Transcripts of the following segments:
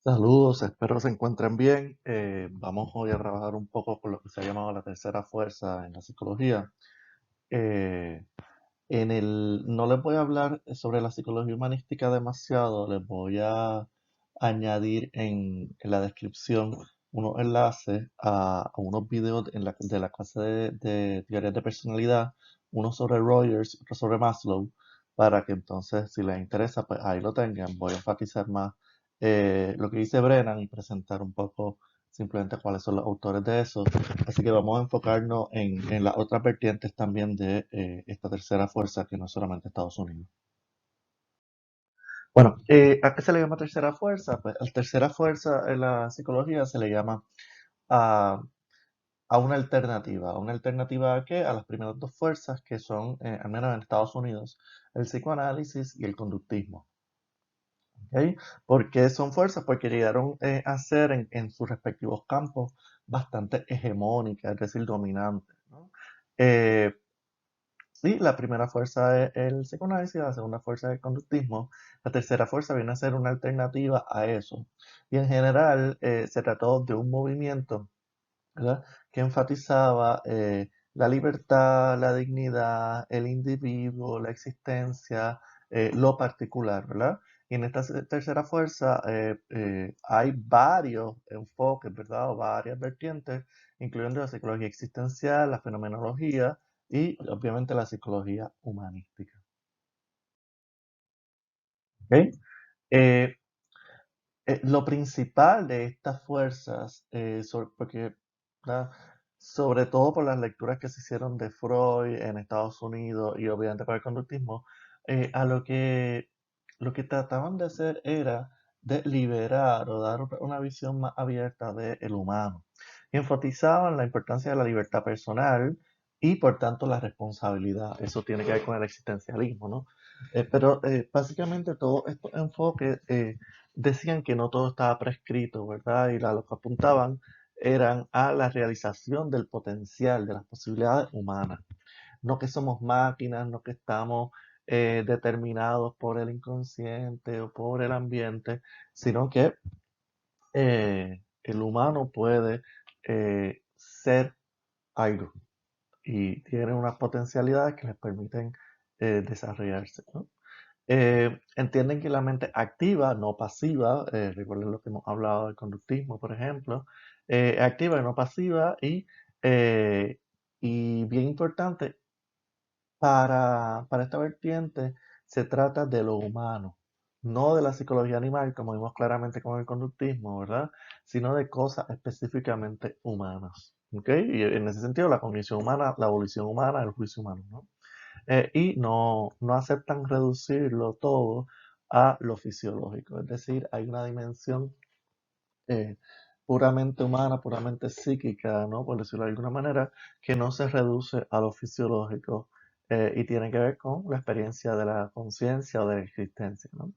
Saludos, espero se encuentren bien. Vamos hoy a trabajar un poco con lo que se ha llamado la tercera fuerza en la psicología. Eh, no les voy a hablar sobre la psicología humanística demasiado, les voy a añadir en la descripción unos enlaces a unos videos de la clase de teorías de personalidad, uno sobre Rogers, otro sobre Maslow, para que entonces, si les interesa, pues ahí lo tengan. Voy a enfatizar más lo que dice Brennan y presentar un poco simplemente cuáles son los autores de eso. Así que vamos a enfocarnos en las otras vertientes también de esta tercera fuerza que no es solamente Estados Unidos. Bueno, ¿a qué se le llama tercera fuerza? Pues la tercera fuerza en la psicología se le llama a, a una alternativa a qué? A las primeras dos fuerzas que son, al menos en Estados Unidos, el psicoanálisis y el conductismo. ¿Ok? ¿Por qué son fuerzas? Porque llegaron a ser en sus respectivos campos bastante hegemónicas, es decir, dominantes, ¿no? Eh, Sí, la primera fuerza es el psicoanálisis, la segunda fuerza es el conductismo, la tercera fuerza viene a ser una alternativa a eso. Y en general se trató de un movimiento, ¿verdad?, que enfatizaba la libertad, la dignidad, el individuo, la existencia, lo particular, ¿verdad? Y en esta tercera fuerza hay varios enfoques, ¿verdad? O varias vertientes, incluyendo la psicología existencial, la fenomenología y obviamente la psicología humanística. ¿Ok? Eh, lo principal de estas fuerzas, porque, ¿verdad?, sobre todo por las lecturas que se hicieron de Freud en Estados Unidos y obviamente por el conductismo, lo que trataban de hacer era de liberar o dar una visión más abierta del humano. Y enfatizaban la importancia de la libertad personal y por tanto la responsabilidad. Eso tiene que ver con el existencialismo, ¿no? Pero básicamente todos estos enfoques decían que no todo estaba prescrito, ¿verdad? Y a lo que apuntaban eran a la realización del potencial, de las posibilidades humanas. No que somos máquinas, no que estamos determinados por el inconsciente o por el ambiente, sino que el humano puede ser algo y tiene unas potencialidades que les permiten desarrollarse, ¿no? Entienden que la mente activa, no pasiva, recuerden lo que hemos hablado del conductismo, por ejemplo, activa y no pasiva, y bien importante, para esta vertiente se trata de lo humano, no de la psicología animal, como vimos claramente con el conductismo, ¿verdad? Sino de cosas específicamente humanas. ¿Ok? Y en ese sentido, la cognición humana, la evolución humana, el juicio humano, ¿no? Y no aceptan reducirlo todo a lo fisiológico. Es decir, hay una dimensión eh, puramente humana, puramente psíquica, ¿no?, por decirlo de alguna manera, que no se reduce a lo fisiológico y tiene que ver con la experiencia de la conciencia o de la existencia, ¿no?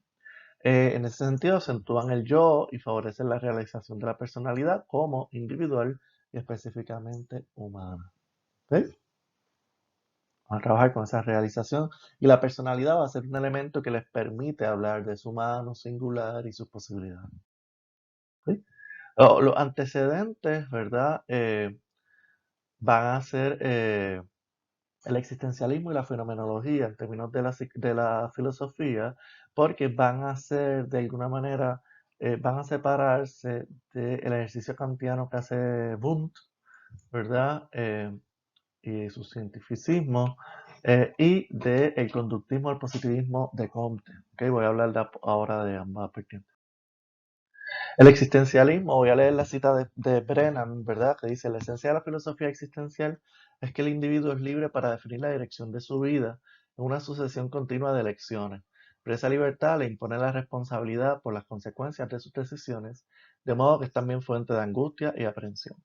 En ese sentido, acentúan el yo y favorecen la realización de la personalidad como individual y específicamente humana. ¿Ok? Van a trabajar con esa realización y la personalidad va a ser un elemento que les permite hablar de su mano singular y sus posibilidades. ¿Sí? Los antecedentes, ¿verdad? Van a ser el existencialismo y la fenomenología en términos de la filosofía, porque van a ser de alguna manera, van a separarse del ejercicio kantiano que hace Wundt, ¿verdad? Y su cientificismo, y del conductismo al positivismo de Comte. ¿Ok? Voy a hablar ahora de ambas vertientes. El existencialismo, voy a leer la cita de Brennan, ¿verdad? Que dice: la esencia de la filosofía existencial es que el individuo es libre para definir la dirección de su vida en una sucesión continua de elecciones, pero esa libertad le impone la responsabilidad por las consecuencias de sus decisiones, de modo que es también fuente de angustia y aprensión.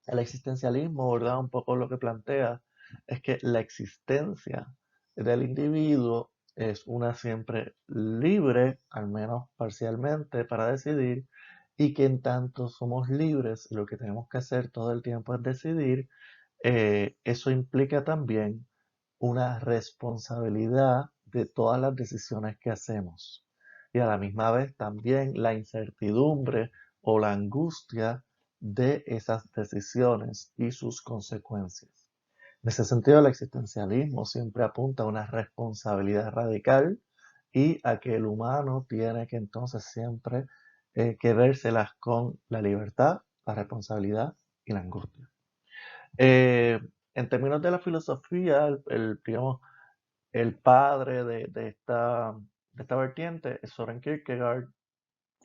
El existencialismo, ¿verdad?, un poco lo que plantea es que la existencia del individuo es una siempre libre, al menos parcialmente, para decidir, y que en tanto somos libres, lo que tenemos que hacer todo el tiempo es decidir. Eso implica también una responsabilidad de todas las decisiones que hacemos. y a la misma vez también la incertidumbre o la angustia de esas decisiones y sus consecuencias. En ese sentido, el existencialismo siempre apunta a una responsabilidad radical y a que el humano tiene que entonces siempre que vérselas con la libertad, la responsabilidad y la angustia. Eh, en términos de la filosofía, digamos, el padre de esta vertiente es Soren Kierkegaard,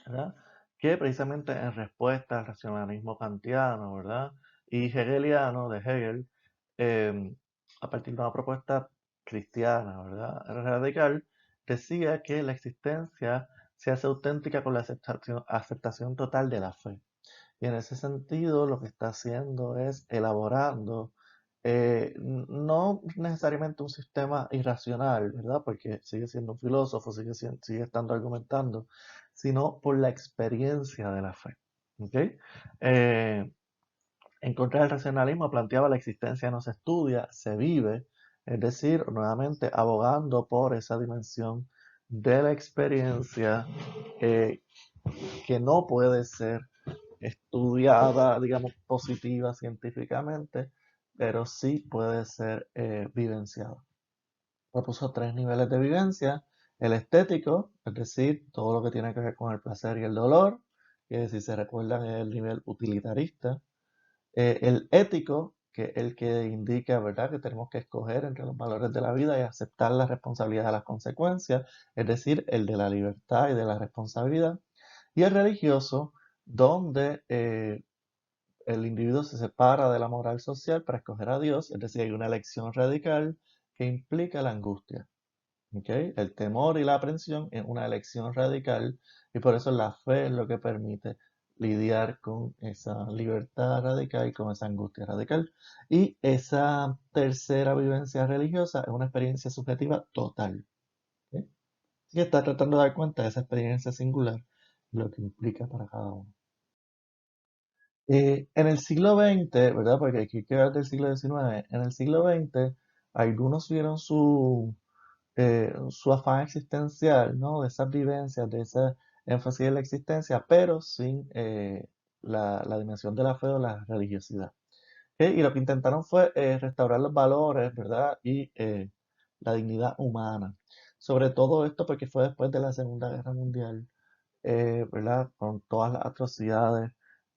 ¿verdad? Que precisamente en respuesta al racionalismo kantiano, ¿verdad? Y hegeliano de Hegel, eh, a partir de una propuesta cristiana, ¿verdad? Radical, decía que la existencia se hace auténtica con la aceptación total de la fe. Y en ese sentido, lo que está haciendo es elaborando, no necesariamente un sistema irracional, ¿verdad? Porque sigue siendo un filósofo, sigue estando argumentando, sino por la experiencia de la fe. ¿Ok? Eh, en contra del racionalismo planteaba la existencia no se estudia, se vive, es decir, nuevamente abogando por esa dimensión de la experiencia eh, que no puede ser estudiada, digamos, positiva científicamente, pero sí puede ser vivenciada. Propuso 3 niveles de vivencia: el estético, es decir, todo lo que tiene que ver con el placer y el dolor, que si se recuerdan es el nivel utilitarista; el ético, que es el que indica, ¿verdad?, que tenemos que escoger entre los valores de la vida y aceptar la responsabilidad de las consecuencias, es decir, el de la libertad y de la responsabilidad; y el religioso, donde el individuo se separa de la moral social para escoger a Dios, es decir, hay una elección radical que implica la angustia. ¿Okay? El temor y la aprensión es una elección radical y por eso la fe es lo que permite lidiar con esa libertad radical y con esa angustia radical. Y esa tercera vivencia religiosa es una experiencia subjetiva total. ¿Okay? Así que está tratando de dar cuenta de esa experiencia singular y lo que implica para cada uno. En el siglo XX, ¿verdad? Porque hay que hablar del siglo XIX. En el siglo XX, algunos vieron su afán existencial, ¿no? De esas vivencias, de ese énfasis en la existencia, pero sin la dimensión de la fe o la religiosidad. ¿Ok? Y lo que intentaron fue restaurar los valores, ¿verdad? Y la dignidad humana. Sobre todo esto porque fue después de la Segunda Guerra Mundial, ¿verdad? Con todas las atrocidades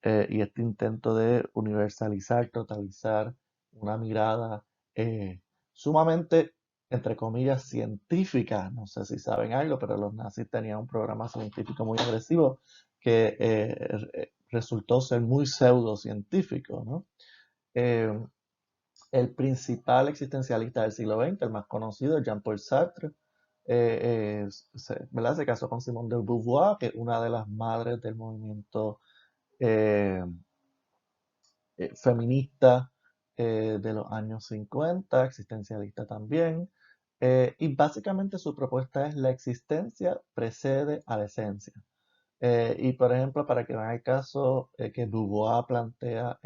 y este intento de universalizar, totalizar una mirada sumamente, entre comillas, científica. No sé si saben algo, pero los nazis tenían un programa científico muy agresivo que resultó ser muy pseudocientífico, ¿no? Eh, el principal existencialista del siglo XX, el más conocido, Jean-Paul Sartre, ¿verdad? Se casó con Simone de Beauvoir, que es una de las madres del movimiento eh, feminista de los años 50, existencialista también. Y básicamente su propuesta es: la existencia precede a la esencia. Y por ejemplo, para que vean el caso que Beauvoir plantea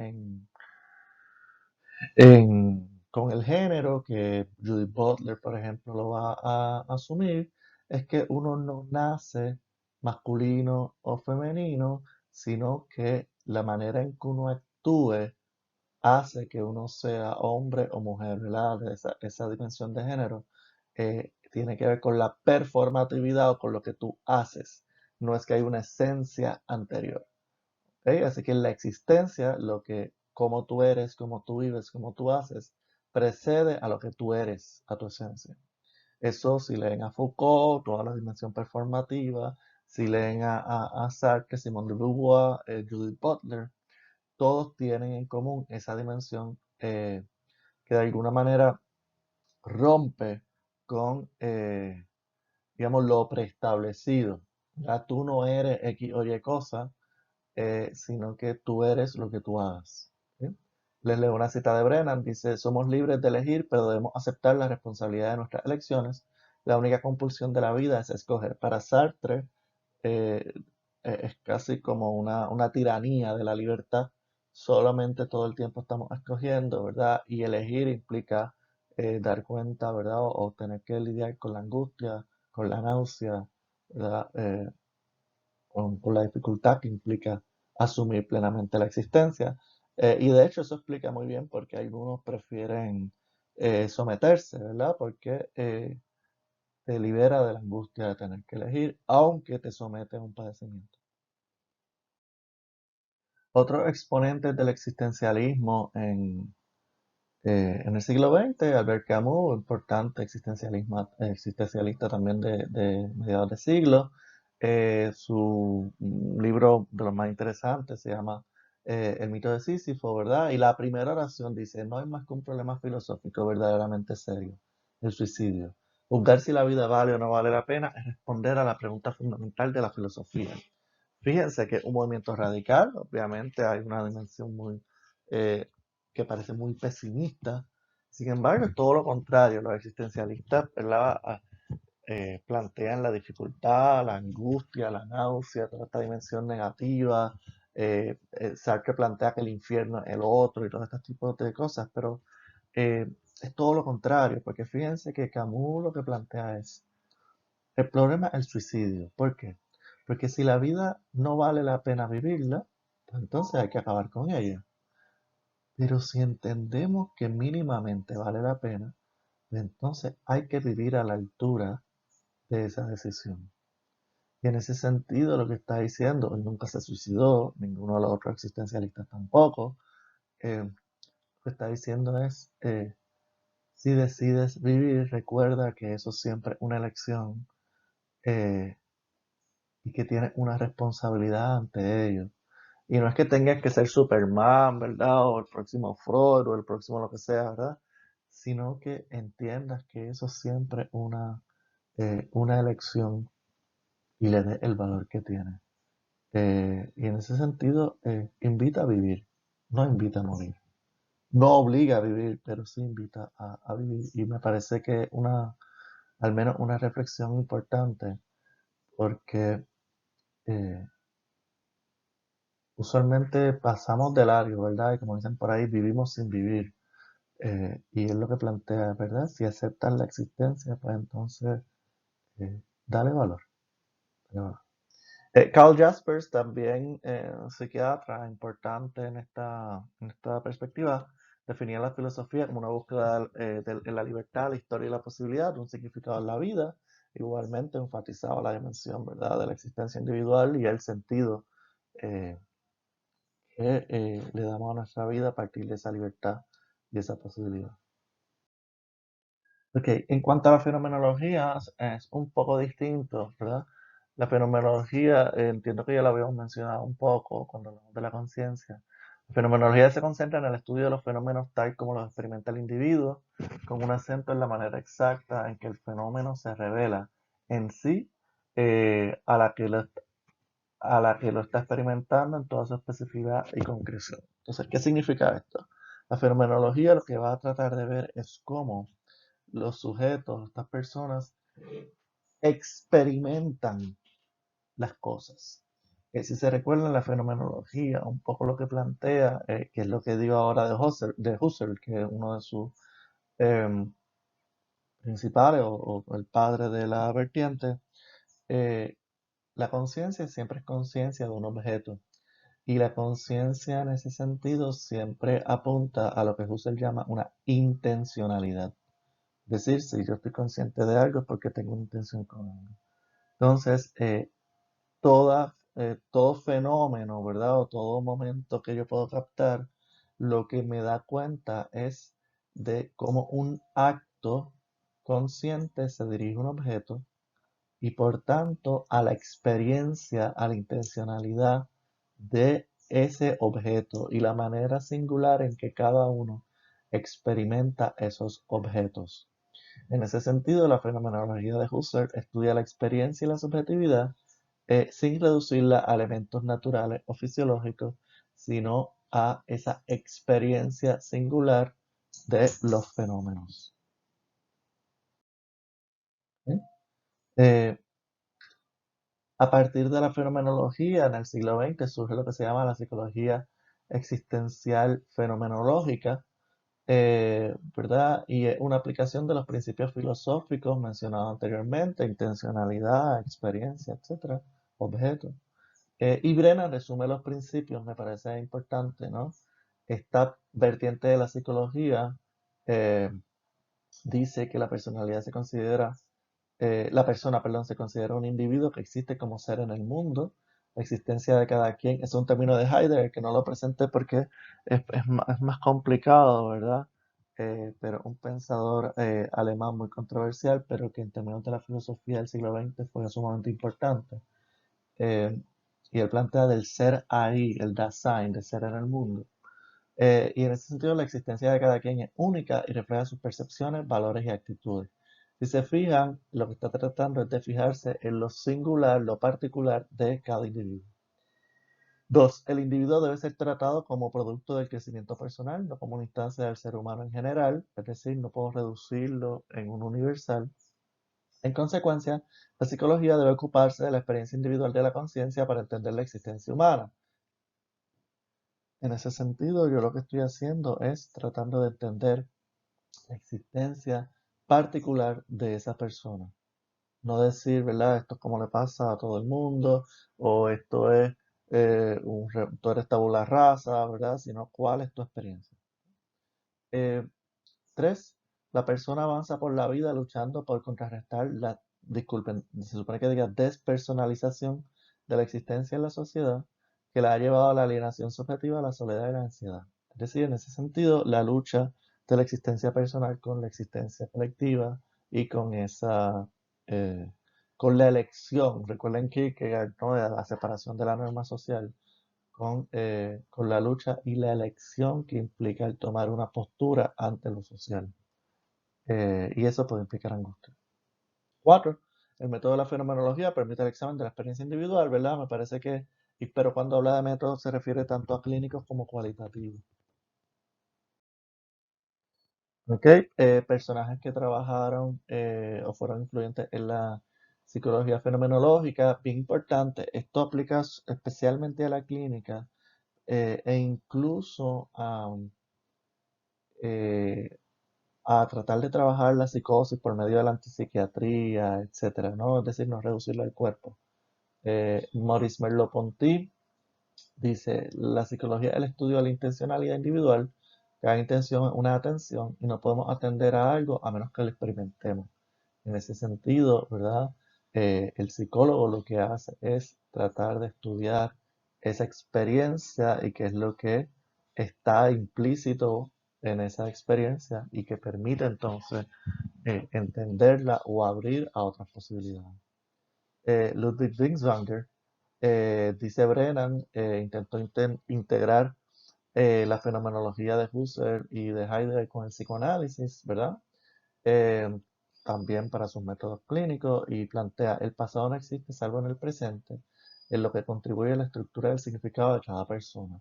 con el género, que Judith Butler, por ejemplo, lo va a asumir, es que uno no nace masculino o femenino, sino que la manera en que uno actúe hace que uno sea hombre o mujer, ¿verdad? Esa dimensión de género tiene que ver con la performatividad o con lo que tú haces. No es que hay una esencia anterior. ¿Ok? Así que la existencia, cómo tú eres, cómo tú vives, cómo tú haces, precede a lo que tú eres, a tu esencia. Eso, si leen a Foucault, toda la dimensión performativa, si leen a Sartre, Simone de Beauvoir, Judith Butler, todos tienen en común esa dimensión que de alguna manera rompe con, digamos, lo preestablecido. Ya tú no eres X o Y cosa, sino que tú eres lo que tú hagas. ¿Sí? Les leo una cita de Brennan, dice: somos libres de elegir, pero debemos aceptar la responsabilidad de nuestras elecciones. La única compulsión de la vida es escoger. Para Sartre, eh, es casi como una tiranía de la libertad. Solamente todo el tiempo estamos escogiendo, ¿verdad? Y elegir implica dar cuenta, ¿verdad? O tener que lidiar con la angustia, con la náusea, ¿verdad? Con la dificultad que implica asumir plenamente la existencia. Y de hecho eso explica muy bien por qué algunos prefieren someterse, ¿verdad? Porque te libera de la angustia de tener que elegir, aunque te somete a un padecimiento. Otros exponentes del existencialismo en el siglo XX, Albert Camus, importante existencialista también de mediados de siglo. Su libro de los más interesantes se llama El mito de Sísifo, ¿verdad? Y la primera oración dice, no hay más que un problema filosófico verdaderamente serio, el suicidio. Juzgar si la vida vale o no vale la pena es responder a la pregunta fundamental de la filosofía. Fíjense que es un movimiento radical, obviamente hay una dimensión eh, que parece muy pesimista. Sin embargo, es todo lo contrario. Los existencialistas, ¿verdad? Plantean la dificultad, la angustia, la náusea, toda esta dimensión negativa. Sartre plantea que el infierno es el otro y todo este tipo de cosas, pero eh, es todo lo contrario, porque fíjense que Camus lo que plantea es el problema es el suicidio. ¿Por qué? Porque si la vida no vale la pena vivirla, pues entonces hay que acabar con ella. Pero si entendemos que mínimamente vale la pena, pues entonces hay que vivir a la altura de esa decisión. Y en ese sentido lo que está diciendo, él nunca se suicidó, ninguno de los otros existencialistas tampoco, lo que está diciendo es, si decides vivir, recuerda que eso siempre es una elección eh, y que tienes una responsabilidad ante ello. Y no es que tengas que ser Superman, ¿verdad? O el próximo Freud o el próximo lo que sea, ¿verdad? Sino que entiendas que eso siempre es una elección y le des el valor que tiene. Y en ese sentido, invita a vivir, no invita a morir. No obliga a vivir, pero sí invita a vivir. Y me parece que al menos una reflexión importante, porque eh, usualmente pasamos de largo, ¿verdad? Y como dicen por ahí, vivimos sin vivir. Y es lo que plantea, ¿verdad? Si aceptas la existencia, pues entonces dale valor. Dale valor. Carl Jaspers, también un psiquiatra importante en esta perspectiva, definía la filosofía como una búsqueda de la libertad, la historia y la posibilidad de un significado en la vida. Igualmente enfatizaba la dimensión, ¿verdad?, de la existencia individual y el sentido eh, que le damos a nuestra vida a partir de esa libertad y esa posibilidad. Ok, en cuanto a la fenomenología, es un poco distinto, ¿verdad? La fenomenología, entiendo que ya lo habíamos mencionado un poco cuando hablamos de la conciencia. La fenomenología se concentra en el estudio de los fenómenos tal como los experimenta el individuo, con un acento en la manera exacta en que el fenómeno se revela en sí a la que lo está experimentando en toda su especificidad y concreción. Entonces, ¿qué significa esto? La fenomenología lo que va a tratar de ver es cómo los sujetos, estas personas, experimentan las cosas. Si se recuerdan la fenomenología, un poco lo que plantea, que es lo que digo ahora de Husserl, que es uno de sus eh, principales o el padre de la vertiente, eh, la conciencia siempre es conciencia de un objeto. Y la conciencia en ese sentido siempre apunta a lo que Husserl llama una intencionalidad. Es decir, si yo estoy consciente de algo es porque tengo una intención con algo. Entonces, todo fenómeno, ¿verdad? O todo momento que yo puedo captar, lo que me da cuenta es de cómo un acto consciente se dirige a un objeto y por tanto a la experiencia, a la intencionalidad de ese objeto y la manera singular en que cada uno experimenta esos objetos. En ese sentido, la fenomenología de Husserl estudia la experiencia y la subjetividad sin reducirla a elementos naturales o fisiológicos, sino a esa experiencia singular de los fenómenos. ¿Sí? Eh, a partir de la fenomenología, en el siglo XX surge lo que se llama la psicología existencial fenomenológica, ¿verdad? Y es una aplicación de los principios filosóficos mencionados anteriormente, intencionalidad, experiencia, etcétera, objeto. Y Brennan resume los principios, me parece importante, ¿no? Esta vertiente de la psicología eh, dice que la personalidad se considera, la persona, perdón, se considera un individuo que existe como ser en el mundo. La existencia de cada quien es un término de Heidegger que no lo presenté porque es más complicado, ¿verdad? Pero un pensador alemán muy controversial, pero que en términos de la filosofía del siglo XX fue sumamente importante. Eh, y él plantea del ser ahí, el Dasein, de ser en el mundo. Y en ese sentido, la existencia de cada quien es única y refleja sus percepciones, valores y actitudes. Si se fijan, lo que está tratando es de fijarse en lo singular, lo particular de cada individuo. Dos, el individuo debe ser tratado como producto del crecimiento personal, no como una instancia del ser humano en general, es decir, no puedo reducirlo en un universal. En consecuencia, la psicología debe ocuparse de la experiencia individual de la conciencia para entender la existencia humana. En ese sentido, yo lo que estoy haciendo es tratando de entender la existencia particular de esa persona. No decir, ¿verdad? Esto es como le pasa a todo el mundo, o esto es, tú eres tabula rasa, ¿verdad? Sino cuál es tu experiencia. Eh, Tres, la persona avanza por la vida luchando por contrarrestar la, disculpen, se supone que diga despersonalización de la existencia en la sociedad que la ha llevado a la alienación subjetiva, a la soledad y la ansiedad. Es decir, en ese sentido, la lucha de la existencia personal con la existencia colectiva y con esa, eh, con la elección. Recuerden que ¿no? De la separación de la norma social con la lucha y la elección que implica el tomar una postura ante lo social. Y eso puede implicar angustia. Cuatro, el método de la fenomenología permite el examen de la experiencia individual, ¿verdad? Me parece que, pero cuando habla de método se refiere tanto a clínicos como cualitativos. ¿Ok? Personajes que trabajaron o fueron influyentes en la psicología fenomenológica, bien importante, esto aplica especialmente a la clínica e incluso eh, a tratar de trabajar la psicosis por medio de la antipsiquiatría, etcétera, ¿no? Es decir, no reducirla al cuerpo. Maurice Merleau-Ponty dice, la psicología es el estudio de la intencionalidad individual. Cada intención es una atención y no podemos atender a algo a menos que lo experimentemos. En ese sentido, ¿verdad? El psicólogo lo que hace es tratar de estudiar esa experiencia y qué es lo que está implícito en esa experiencia y que permite entonces entenderla o abrir a otras posibilidades. Ludwig Binswanger, dice Brennan, intentó integrar la fenomenología de Husserl y de Heidegger con el psicoanálisis, ¿verdad? eh, También para sus métodos clínicos y plantea el pasado no existe salvo en el presente, en lo que contribuye a la estructura del significado de cada persona.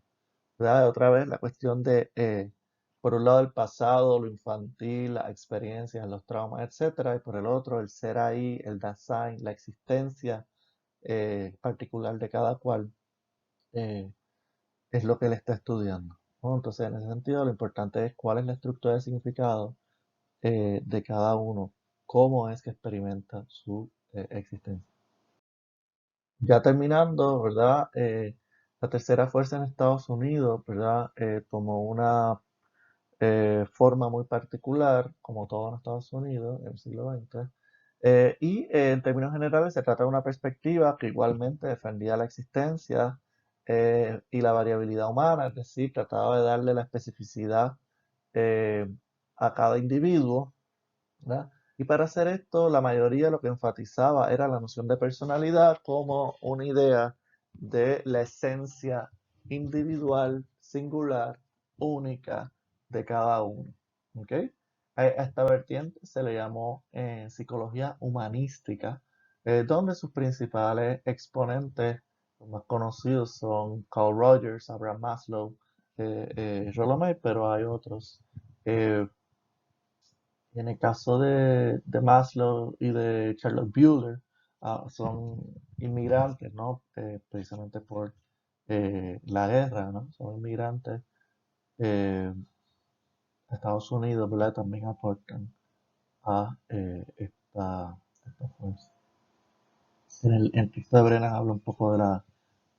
¿Verdad? Otra vez la cuestión de, por un lado, el pasado, lo infantil, las experiencias, los traumas, etcétera, y por el otro, el ser ahí, el Dasein, la existencia particular de cada cual, eh, es lo que él está estudiando, ¿no? Entonces, en ese sentido, lo importante es cuál es la estructura de significado de cada uno, cómo es que experimenta su existencia. Ya terminando, ¿verdad? La tercera fuerza en Estados Unidos, ¿verdad? Tomó una forma muy particular, como todo en Estados Unidos en el siglo XX, en términos generales se trata de una perspectiva que igualmente defendía la existencia y la variabilidad humana, es decir, trataba de darle la especificidad eh, a cada individuo, ¿verdad? Y para hacer esto, la mayoría lo que enfatizaba era la noción de personalidad como una idea de la esencia individual, singular, única de cada uno. ¿Ok? A esta vertiente se le llamó psicología humanística, donde sus principales exponentes, los más conocidos, son Carl Rogers, Abraham Maslow, Rollo May, pero hay otros. Eh, en el caso de Maslow y de Charlotte Buehler, son inmigrantes, ¿no? Precisamente por la guerra, ¿no? Son inmigrantes eh, Estados Unidos, ¿verdad? También aportan a esta fuerza. En el texto de Brennan habla un poco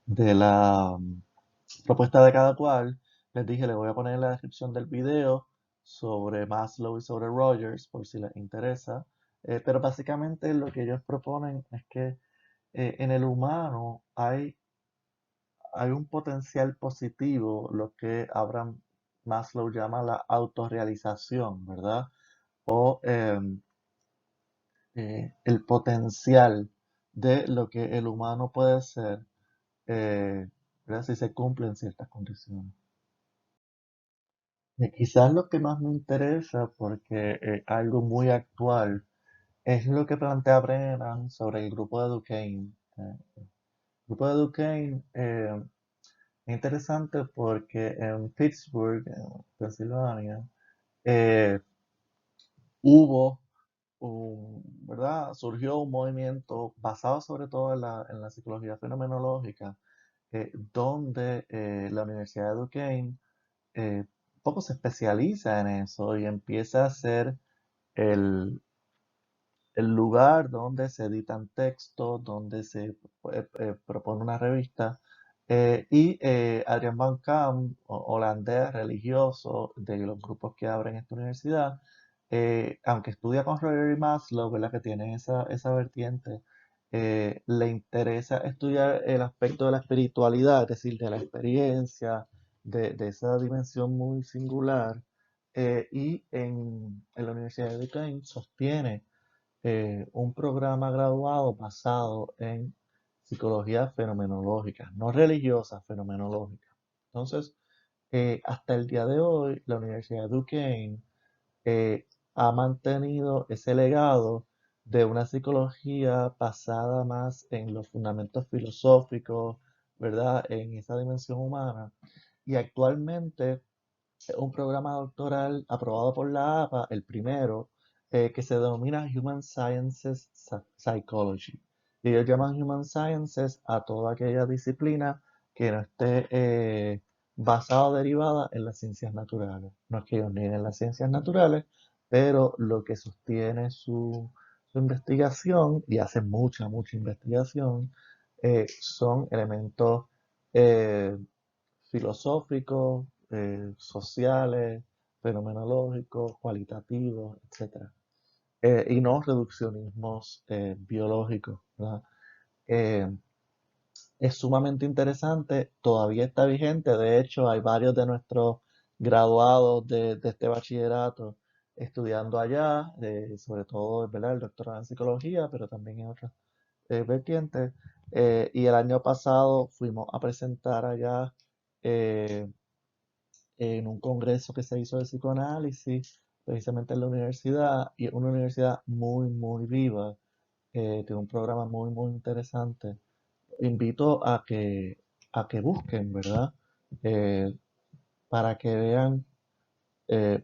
de la propuesta de cada cual. Les dije, les voy a poner en la descripción del video sobre Maslow y sobre Rogers, por si les interesa. Pero básicamente lo que ellos proponen es que en el humano hay un potencial positivo, lo que Abraham Maslow llama la autorrealización, ¿verdad? O el potencial de lo que el humano puede ser, eh, ¿verdad? Si se cumplen ciertas condiciones. Quizás lo que más me interesa, porque algo muy actual, es lo que plantea Brennan sobre el grupo de Duquesne. El grupo de Duquesne es interesante porque en Pittsburgh, en Pensilvania, eh, hubo ¿verdad? Surgió un movimiento basado sobre todo en la psicología fenomenológica, donde la Universidad de Duquesne un poco se especializa en eso y empieza a ser el, el lugar donde se editan textos, donde se propone una revista. Adrian Van Camp, holandés religioso de los grupos que abren esta universidad, aunque estudia con Roger y Maslow, ¿verdad? Que tiene esa vertiente, le interesa estudiar el aspecto de la espiritualidad, es decir, de la experiencia, de esa dimensión muy singular. En la Universidad de Duquesne sostiene un programa graduado basado en psicología fenomenológica, no religiosa, fenomenológica. Entonces, hasta el día de hoy, la Universidad de Duquesne eh, ha mantenido ese legado de una psicología basada más en los fundamentos filosóficos, ¿verdad? En esa dimensión humana. Y actualmente un programa doctoral aprobado por la APA, el primero, que se denomina Human Sciences Psychology. Y ellos llaman Human Sciences a toda aquella disciplina que no esté basada o derivada en las ciencias naturales. No es que ellos nieguen las ciencias naturales, pero lo que sostiene su investigación, y hace mucha, mucha investigación, son elementos eh, filosóficos, sociales, fenomenológicos, cualitativos, etcétera. Y no reduccionismos biológicos, ¿verdad? Eh, es sumamente interesante, todavía está vigente, de hecho hay varios de nuestros graduados de este bachillerato estudiando allá, sobre todo, ¿verdad? El doctorado en psicología, pero también en otras vertientes. Y el año pasado fuimos a presentar allá eh, en un congreso que se hizo de psicoanálisis, precisamente en la universidad, y es una universidad muy, muy viva, tiene un programa muy, muy interesante. Invito a que busquen, ¿verdad? Eh, para que vean eh,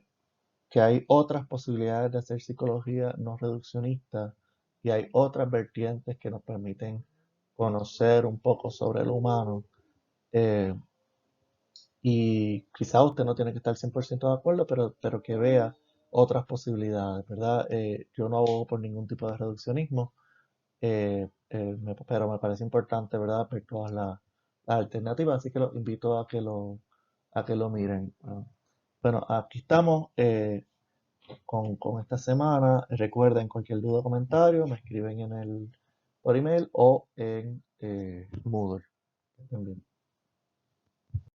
que hay otras posibilidades de hacer psicología no reduccionista y hay otras vertientes que nos permiten conocer un poco sobre el humano. eh, Y quizá usted no tiene que estar 100% de acuerdo, pero que vea otras posibilidades, ¿verdad? Yo no abogo por ningún tipo de reduccionismo, pero me parece importante, ¿verdad? Ver todas las alternativas, así que los invito a que lo miren. Bueno, aquí estamos con esta semana. Recuerden, cualquier duda o comentario, me escriben por email o en Moodle. Que estén bien.